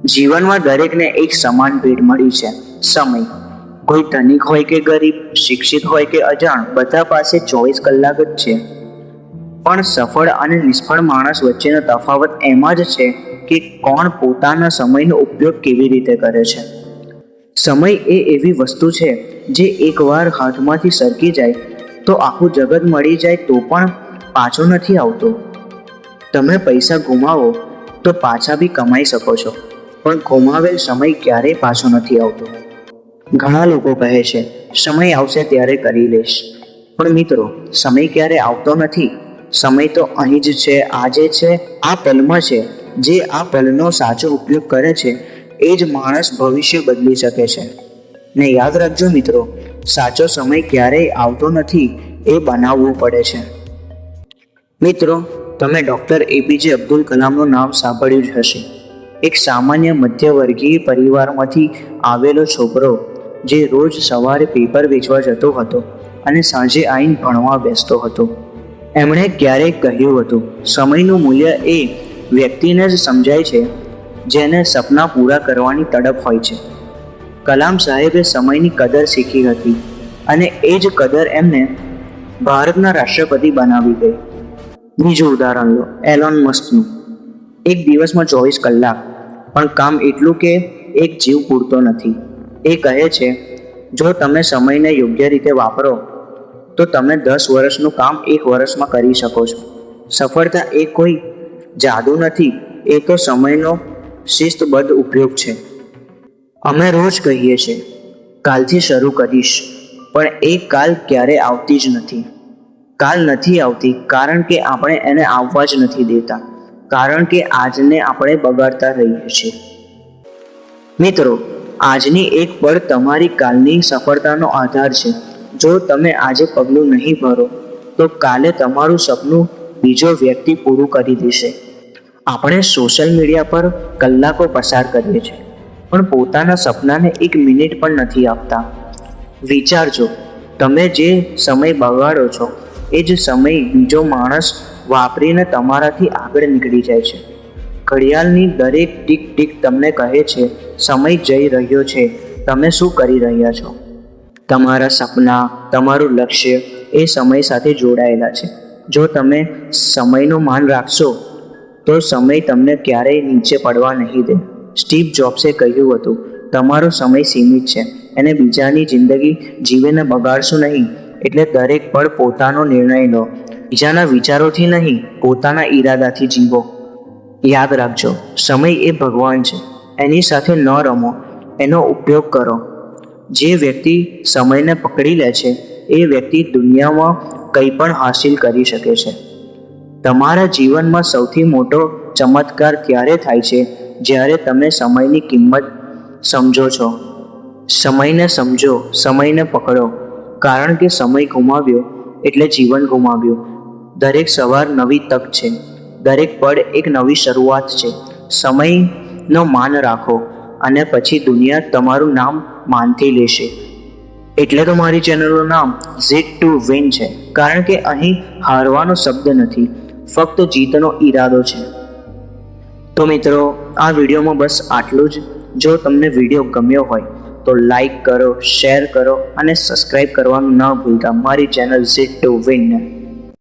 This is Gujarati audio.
જીવનમાં દરેકને એક સમાન ભેટ મળી છે, સમય. કોઈ ધનિક હોય કે ગરીબ, શિક્ષિત હોય કે અજાણ, બધા પાસે 24 કલાક જ છે. પણ સફળ અને નિષ્ફળ માણસ વચ્ચેનો તફાવત એમાં જ છે કે કોણ પોતાના સમયનો ઉપયોગ કેવી રીતે કરે છે. સમય એ એવી વસ્તુ છે જે એકવાર હાથમાંથી સરકી જાય તો આખું જગત મળી જાય તો પણ પાછો નથી આવતો. તમે પૈસા ગુમાવો તો પાછા બી કમાઈ શકો છો, પણ ગુમાવેલ સમય ક્યારેય પાછો નથી આવતો. ઘણા લોકો કહે છે સમય આવશે ત્યારે કરી લઈશ, પણ મિત્રો, સમય ક્યારે આવતો નથી. સમય તો અહીં જ છે, આજે છે, આ પલમાં છે. જે આ પલનો સાચો ઉપયોગ કરે છે એ જ માણસ ભવિષ્ય બદલી શકે છે. ને યાદ રાખજો મિત્રો, સાચો સમય ક્યારેય આવતો નથી, એ બનાવવું પડે છે. મિત્રો, તમે ડૉક્ટર એપીજે અબ્દુલ કલામનું નામ સાંભળ્યું જ હશે. એક સામાન્ય મધ્યવર્ગીય પરિવારમાંથી આવેલો છોકરો જે રોજ સવારે પેપર વેચવા જતો હતો અને સાંજે આવીને ભણવા બેસતો હતો. એમણે ક્યારેક કહ્યું હતું, સમયનું મૂલ્ય એ વ્યક્તિને જ સમજાય છે જેને સપના પૂરા કરવાની તડપ હોય છે. કલામ સાહેબે સમયની કદર શીખી હતી અને એ જ કદર એમને ભારતના રાષ્ટ્રપતિ બનાવી ગઈ. બીજું ઉદાહરણ લો, એલોન મસ્કનું. એક દિવસમાં 24 કલાક, પણ કામ એટલું કે એક જીવ પૂરતો નથી. એ કહે છે, જો તમે સમયને યોગ્ય રીતે વાપરો તો તમે 10 વર્ષનું કામ 1 વર્ષમાં કરી શકો છો. સફળતા એ કોઈ જાદુ નથી, એ તો સમયનો શિસ્તબદ્ધ ઉપયોગ છે. અમે રોજ કહીએ છીએ કાલથી શરૂ કરીશ, પણ એ કાલ ક્યારે આવતી જ નથી. કાલ નથી આવતી કારણ કે આપણે એને આવવા જ નથી દેતા, કારણ કે આજને આપણે બગાડતા રહીએ છીએ. મિત્રો, આજની એક પળ તમારી કાલની સફળતાનો આધાર છે. જો તમે આજે પગલું નહીં ભરો તો કાલે તમારું સપનું બીજો વ્યક્તિ પૂરું કરી દેશે. આપણે સોશિયલ મીડિયા પર કલાકો પસાર કરીએ છીએ, પણ પોતાના સપનાને 1 મિનિટ પણ નથી આપતા. વિચારજો, તમે જે સમય બગાડો છો એ જ સમય બીજો માણસ વાપરીને તમારાથી આગળ નીકળી જાય છે. ઘડિયાળની દરેક ટીક ટીક તમને કહે છે સમય જઈ રહ્યો છે, તમે શું કરી રહ્યા છો. તમારા સપના, તમારું લક્ષ્ય એ સમય સાથે જોડાયેલા છે. જો તમે સમયનું માન રાખશો તો સમય તમને ક્યારેય નીચે પડવા નહીં દે. સ્ટીવ જોબ્સે કહ્યું હતું, તમારો સમય સીમિત છે અને બીજાની જિંદગી જીવીને બગાડશો નહીં. એટલે દરેક પળ પોતાનો નિર્ણય લો. બીજાના વિચારોથી નહીં, પોતાના ઈરાદાથી જીવો. યાદ રાખજો, સમય એ ભગવાન છે, એની સાથે ન રમો, એનો ઉપયોગ કરો. જે વ્યક્તિ સમયને પકડી લે છે એ વ્યક્તિ દુનિયામાં કંઈ પણ હાસિલ કરી શકે છે. તમારા જીવનમાં સૌથી મોટો ચમત્કાર ત્યારે થાય છે જ્યારે તમે સમયની કિંમત સમજો છો. સમયને સમજો, સમયને પકડો, કારણ કે સમય ગુમાવ્યો એટલે જીવન ગુમાવ્યું. દરેક સવાર નવી તક છે, દરેક પળ એક નવી શરૂઆત છે. સમયનો માન રાખો અને પછી દુનિયા તમારું નામ માનથી લેશે. એટલે તો મારી ચેનલનું નામ ઝીટ ટુ વિન છે, કારણ કે અહીં હારવાનો શબ્દ નથી, ફક્ત જીતનો ઈરાદો છે. તો મિત્રો, આ વિડીયોમાં બસ આટલું જ. જો તમને વિડીયો ગમ્યો હોય તો લાઈક કરો, શેર કરો અને સબસ્ક્રાઈબ કરવાનું ન ભૂલતા મારી ચેનલ ઝીટ ટુ વિન ને.